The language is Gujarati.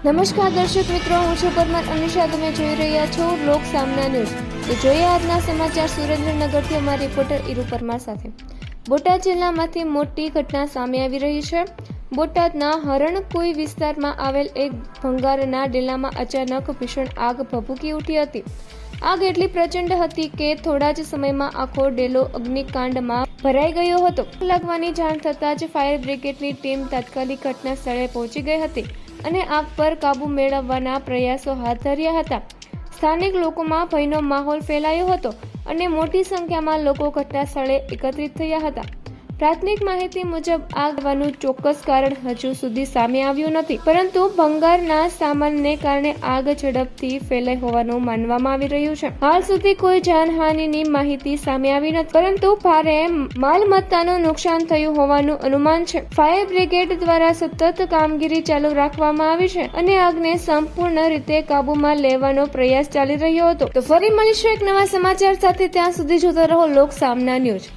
નમસ્કાર દર્શક મિત્રો, હું છું પરમાર અનિશા. તમે જોઈ રહ્યા છો લોક સામના ન્યૂઝ. તો જોઈએ આજના સમાચાર સુરેન્દ્રનગરથી અમારા રિપોર્ટર ઈરુ પરમાર સાથે. બોટાદ જિલ્લામાંથી મોટી ઘટના સામે આવી રહી છે. બોટાદના હરણકુઈ વિસ્તારમાં આવેલ એક ભંગારના ડેલામાં અચાનક ભીષણ આગ ભભૂકી ઉઠી હતી. આગ એટલી પ્રચંડ હતી કે થોડા જ સમયમાં આખો ડેલો અગ્નિકાંડમાં ભરાઈ ગયો હતો. આગ લાગવાની જાણ થતાં જ ફાયર બ્રિગેડની ટીમ તાત્કાલિક ઘટના સ્થળે પહોંચી ગઈ હતી અને આગ પર કાબુ મેળવવાના પ્રયાસો હાથ ધર્યા હતા. સ્થાનિક લોકોમાં ભયનો માહોલ ફેલાયો હતો અને મોટી સંખ્યામાં લોકો ઘટના સ્થળે એકત્રિત થયા હતા. પ્રાથમિક માહિતી મુજબ આગ લાગવાનું ચોક્કસ કારણ હજુ સુધી સામે આવ્યું નથી, પરંતુ ભંગારના સામાનને કારણે આગ ઝડપથી ફેલાઈ હોવાનું માનવામાં આવી રહ્યું છે. હાલ સુધી કોઈ જાનહાનિની માહિતી સામે આવી નથી, પરંતુ ભારે માલમત્તાનું નુકસાન થયું હોવાનું અનુમાન છે. ફાયર બ્રિગેડ દ્વારા સતત કામગીરી ચાલુ રાખવામાં આવી છે અને આગને સંપૂર્ણ રીતે કાબૂમાં લેવાનો પ્રયાસ ચાલી રહ્યો હતો. તો ફરી મળીશું એક નવા સમાચાર સાથે. ત્યાં સુધી જોતા રહો લોક સામના ન્યૂઝ.